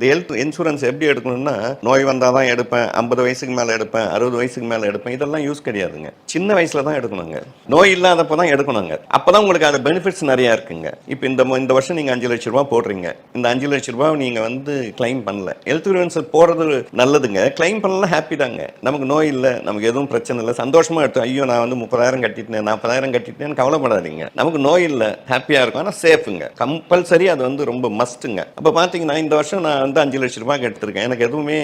இந்த health insurance எப்படி எடுக்கணும்னா, நோய் வந்தால் தான் எடுப்பேன், 50 வயசுக்கு மேலே எடுப்பேன், 60 வயசுக்கு மேலே எடுப்பேன், இதெல்லாம் யூஸ் கிடையாதுங்க. சின்ன வயசுல தான் எடுக்கணுங்க. நோய் இல்லாதப்போ தான் எடுக்கணுங்க. அப்போ தான் உங்களுக்கு அது பெனிஃபிட்ஸ் நிறையா இருக்குங்க. இப்போ இந்த வருஷம் நீங்கள் 5 லட்ச ரூபா போடுறீங்க. இந்த 5 லட்ச ரூபா நீங்கள் வந்து கிளைம் பண்ணல. ஹெல்த் இன்சூரன்ஸ் போடுறது நல்லதுங்க. கிளைம் பண்ணலாம் ஹாப்பி தாங்க. நமக்கு நோய் இல்லை, நமக்கு எதுவும் பிரச்சனை இல்லை, சந்தோஷமா எடுத்து ஐயோ நான் வந்து 30,000 கட்டிட்டேன், 40,000 கட்டிட்டேன்னு கவலைப்படாதீங்க. நமக்கு நோய் இல்லை, ஹாப்பியாக இருக்கும். ஆனால் சேஃபுங்க. கம்பல்சரி அது வந்து ரொம்ப மஸ்ட்டுங்க. அப்போ பார்த்தீங்கன்னா இந்த வருஷம் நான் வந்து 5 லட்ச ரூபாய்க்கு எடுத்திருக்கேன், எனக்கு எதுவுமே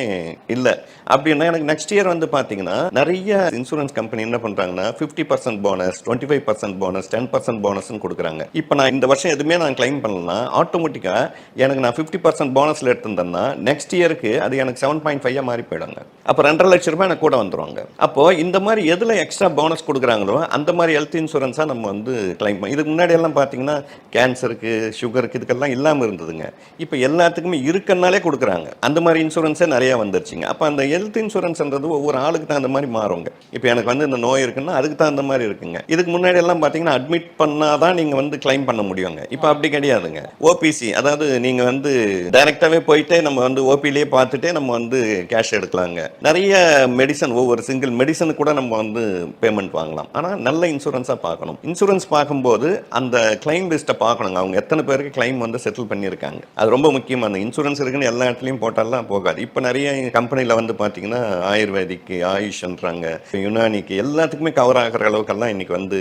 இல்லை அப்படின்னா எனக்கு நெக்ஸ்ட் இயர் வந்து பார்த்தீங்கன்னா நிறைய இன்சூரன்ஸ் கம்பெனி என்ன பண்ணுறாங்கன்னா 50% போனஸ், 25% போனஸ், 10% போனஸ்ன்னு கொடுக்குறாங்க. இப்போ நான் இந்த வருஷம் எதுவுமே நான் கிளைம் பண்ணலாம், ஆட்டோமேட்டிக்காக எனக்கு நான் 50% போனஸில் எடுத்திருந்தேன்னா நெக்ஸ்ட் இயருக்கு அது எனக்கு 7.5 மாறி போயிடுங்க. அப்போ 2.5 லட்ச ரூபாய் எனக்கு கூட வந்துடுவாங்க. அப்போ இந்த மாதிரி எதில் எக்ஸ்ட்ரா போனஸ் கொடுக்குறாங்களோ அந்த மாதிரி ஹெல்த் இன்சூரன்ஸாக நம்ம வந்து கிளைம் பண்ணி, இதுக்கு முன்னாடி எல்லாம் பார்த்தீங்கன்னா கேன்சருக்கு, சுகருக்கு, இதுக்கெல்லாம் இல்லாமல் இருந்ததுங்க. இப்போ எல்லாத்துக்குமே இருக்கனாலே கொடுக்குறாங்க. அந்த மாதிரி இன்சூரன்ஸே நிறைய வந்துருச்சுங்க. அப்போ அந்த ஹெல்த் இன்சூரன்ஸ்ன்றது ஒவ்வொரு ஆளுக்கு தகுந்த மாதிரி மாறுங்க. இப்போ எனக்கு வந்து இந்த நோய் இருக்குன்னா அதுக்கு தகுந்த மாதிரி இருக்குங்க. இதுக்கு முன்னாடி எல்லாம் பார்த்தீங்கன்னா அட்மிட் பண்ணாதான் நீங்கள் வந்து கிளைம் பண்ண முடியுங்க. இப்போ அப்படி கிடையாதுங்க. ஓபிசி, அதாவது நீங்கள் வந்து டைரக்டாகவே போயிட்டே நம்ம வந்து ஓபிலேயே பார்த்துட்டே நம்ம வந்து கேஷ் எடுக்கலாங்க. நிறைய மெடிசன், ஒவ்வொரு சிங்கிள் மெடிசனுக்கு கூட நம்ம வந்து பேமெண்ட் வாங்கலாம். ஆனால் நல்ல இன்சூரன்ஸாக பார்க்கணும். இன்சூரன்ஸ் பார்க்கும்போது அந்த கிளைம் லிஸ்ட்டை பார்க்கணுங்க. அவங்க எத்தனை பேருக்கு கிளைம் வந்து செட்டில் பண்ணியிருக்காங்க, அது ரொம்ப முக்கியம். அந்த இன்சூரன்ஸ் இருக்குன்னு எல்லா இடத்துலையும் போட்டாலாம் போகாது. இப்போ நிறைய கம்பெனியில் வந்து பார்த்தீங்கன்னா ஆயுர்வேதிக்கு, ஆயுஷ்ன்றாங்க, யுனானிக்கு, எல்லாத்துக்குமே கவர் ஆகிற அளவுக்கெல்லாம் இன்னைக்கு வந்து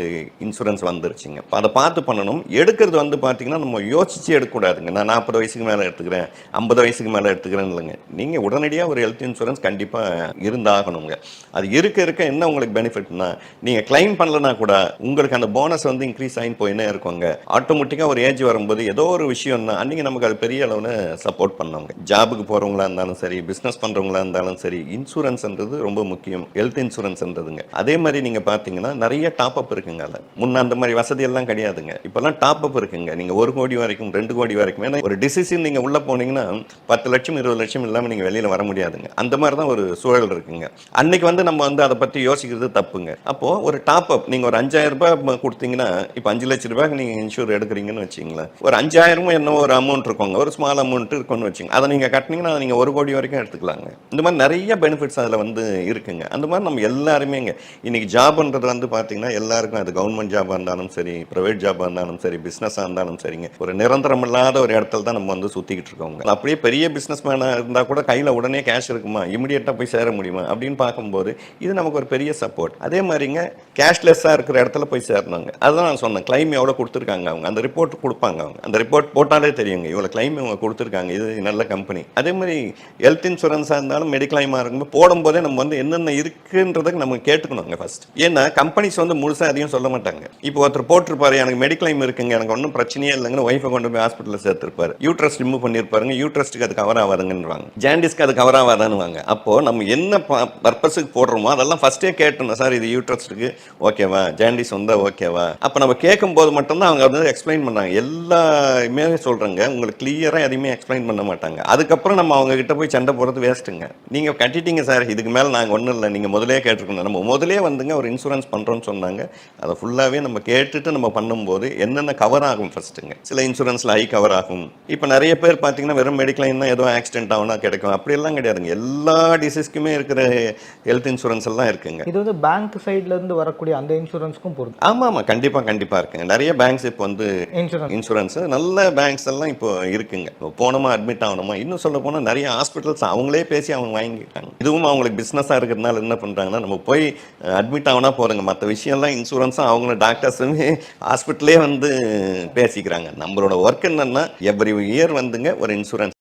இன்சூரன்ஸ் வந்துருச்சுங்க. அதை பார்த்து பண்ணணும். எடுக்கிறது வந்து பார்த்தீங்கன்னா நம்ம யோசிச்சு எடுக்கக்கூடாதுங்க. நான் 40 வயசுக்கு மேலே எடுத்துக்கிறேன், 50 வயசுக்கு மேலே எடுத்துக்கிறேன்னு இல்லைங்க. நீங்கள் உடனடியாக ஒரு ஹெல்த் இன்சூரன்ஸ் கண்டிப்பாக இருந்தாகணுங்க. அது இருக்க இருக்க என்ன உங்களுக்கு பெனிஃபிட்னா, நீங்கள் கிளைம் பண்ணலன்னா கூட உங்களுக்கு அந்த போனஸ் வந்து இன்க்ரீஸ் ஆகி போயினே இருக்குங்க. ஆட்டோமேட்டிக்காக ஒரு ஏஜ் வரும்போது ஏதோ ஒரு விஷயம்னா அன்றைக்கி நமக்கு அது பெரிய அளவில் சப்போர்ட் பண்ணுவாங்க. ஜாபுக்கு போகிறவங்களா இருந்தாலும் சரி, பிஸ்னஸ் பண்ணுறவங்களா இருந்தாலும் சரி, இன்சூரன்ஸ்ன்றது ரொம்ப முக்கியம். ஹெல்த் இன்சூரன்ஸ்ன்றதுங்க. அதே மாதிரி நீங்கள் பார்த்தீங்கன்னா நிறைய டாப் அப் இருக்குங்க. அதில் முன்ன அந்த மாதிரி வசதி எல்லாம் கிடையாதுங்க. இப்போல்லாம் டாப் அப் இருக்குங்க. நீங்கள் 1 கோடி வரைக்கும், 2 கோடி வரைக்கும். ஏன்னா ஒரு டிசிஷன் நீங்கள் உள்ளே போனீங்கன்னா 10 லட்சம் 20 லட்சம் இல்லாமல் நீங்கள் வெளியில் வர முடியாதுங்க. அந்த மாதிரி தான் ஒரு சூழல் இருக்குங்க. அன்னைக்கு வந்து நம்ம வந்து அதை பற்றி யோசிக்கிறது தப்புங்க. அப்போது ஒரு டாப் அப் நீங்கள் ஒரு 5,000 ரூபாய் கொடுத்தீங்கன்னா, இப்போ 5 லட்ச ரூபாய்க்கு நீங்கள் இன்சூர் எடுக்கிறீங்கன்னு வச்சிங்களேன், ஒரு 5,000 என்ன ஒரு அமௌண்ட் இருக்குங்க, ஒரு ஸ்மால் அமௌண்ட் இருக்குன்னு வச்சுங்க. அதை நீங்கள் கட்டினீங்கன்னா நீங்கள் 1 கோடி வரைக்கும் எடுத்துக்கலாங்க. இந்த மாதிரி நிறைய பெனிஃபிட்ஸ் அதில் வந்து இருக்குங்க. அந்த மாதிரி நம்ம எல்லாருமேங்க இன்னைக்கு ஜாப்ன்றது வந்து பார்த்தீங்கன்னா எல்லாருக்கும், அது கவர்மெண்ட் ஜாபாக இருந்தாலும் சரி, ப்ரைவேட் ஜாபாக இருந்தாலும் சரி, பிஸ்னஸாக இருந்தாலும் சரிங்க, ஒரு நிரந்தரம் இல்லாத ஒரு இடத்துல தான் நம்ம வந்து சுற்றிக்கிட்டு இருக்கோங்க. அப்படியே பெரிய பிஸ்னஸ் மேனாக இருந்தால் கூட கையில் உடனே கேஷ் இருக்குமா, இமிடியேட்டாக போய் சேர முடியுமா அப்படின்னு பார்க்கும்போது இது நமக்கு ஒரு பெரிய சப்போர்ட். அதே மாதிரிங்க கேஷ்லெஸ்ஸாக இருக்கிற இடத்துல போய் சேரணுங்க. அதுதான் நான் சொன்னேன், கிளைம் எவ்வளோ கொடுத்துருக்காங்க அவங்க, அந்த ரிப்போர்ட் கொடுப்பாங்க. அவங்க அந்த ரிப்போர்ட் போட்டாலே தெரியுங்க இவ்வளோ கிளைம் இவங்க கொடுத்துருக்காங்க, இது நல்ல கம்பெனி. அதே மாதிரி ஹெல்த் இன்சூரன்ஸாக இருந்தாலும் மெடிக்ளைமாக இருக்கும்போது போடும்போதே நம்ம வந்து என்னென்ன இருக்குன்றதுக்கு நம்ம கேட்டுக்கணுங்க ஃபர்ஸ்ட். ஏன்னா கம்பெனிஸ் வந்து முழுசாக அதையும் சொல்ல மாட்டாங்க. இப்போ ஒருத்தர் போட்டிருப்பாரு எனக்கு மெடிக்ளைம் இருக்குங்க, எனக்கு ஒன்றும் பிரச்சனையே இல்லைங்கன்னு ஒய்ஃபை கொண்டு போய் ஹாஸ்பிட்டலில் சேர்த்துருப்பாரு. யூட்ரஸ் ரிமூவ் பண்ணியிருப்பாருங்க, யூட்ரஸ்க்கு அது கவர் ஆகாதுங்கன்னுவாங்க, ஜாண்டிஸ்க்கு அது கவர் ஆகாதானுவாங்க. அப்போது நம்ம என்ன பர்பஸுக்கு போடுறோமோ அதெல்லாம் ஃபர்ஸ்டே கேட்டணும். சார் இது யூட்ரஸ்க்கு ஓகேவா, ஜாண்டிஸ் வந்தால் ஓகேவா. அப்போ நம்ம கேட்கும் போது மட்டும்தான் அவங்க வந்து எக்ஸ்பிளைன் பண்ணாங்க. எல்லாமே சொல்கிறேங்க, உங்களுக்கு கிளியராக எதையுமே எக்ஸ்பிளைன் பண்ண மாட்டாங்க. அதுக்கப்புறம் நம்ம அவங்க கிட்ட போய் சண்டை போகிறது வேஸ்ட்டுங்க. நீங்கள் கட்டிட்டீங்க சார், இதுக்கு மேலே நாங்கள் ஒன்றும் இல்லை, நீங்கள் முதலே கேட்டிருக்கணும். நம்ம முதலே வந்துங்க ஒரு இன்சூரன்ஸ் பண்ணுறோன்னு சொன்னாங்க. அதை ஃபுல்லாகவே நம்ம கேட்டுட்டு நம்ம பண்ணும்போது என்னென்ன கவர் ஆகும் ஃபர்ஸ்ட்டுங்க. சில இன்சூரன்ஸில் ஹை கவர் ஆகும். இப்போ நிறைய பேர் பார்த்தீங்கன்னா வெறும் மெடிக்ளைம் தான், ஏதோ ஆக்சிடென்ட் ஆகுனா கிடைக்கும், அப்படியெல்லாம் கிடையாதுங்க. எல்லா டிசீஸ்க்குமே இருக்கிற ஹெல்த் இன்சூரன்ஸ் எல்லாம் இருக்குங்க. இது வந்து பேங்க் சைட்லேருந்து வரக்கூடிய அந்த இன்சூரன்ஸ்க்கும் பொருள். ஆமாம், கண்டிப்பாக இருக்குங்க. நிறைய பேங்க்ஸ் இப்போ வந்து இன்சூரன்ஸ் நல்ல பேங்க்ஸ் எல்லாம் இப்போ இருக்குங்க. போனோமா அட்மிட் ஆகணுமா, இன்னும் சொல்ல போனால் நிறைய ஹாஸ்பிட்டல்ஸ் அவங்களே பேசி அவங்க வாங்கிக்கிட்டாங்க. இதுவும் அவங்களுக்கு பிஸ்னஸாக இருக்கிறதுனால என்ன பண்ணுறாங்கன்னா, நம்ம போய் அட்மிட் ஆகுனா போகிறோங்க, மற்ற விஷயம்லாம் இன்சூரன்ஸும் அவங்கள டாக்டர்ஸுமே ஹாஸ்பிட்டலே வந்து பேசிக்கிறாங்க. நம்மளோட ஒர்க் என்னன்னா எவ்ரி இயர் வந்துங்க ஒரு இன்சூரன்ஸ்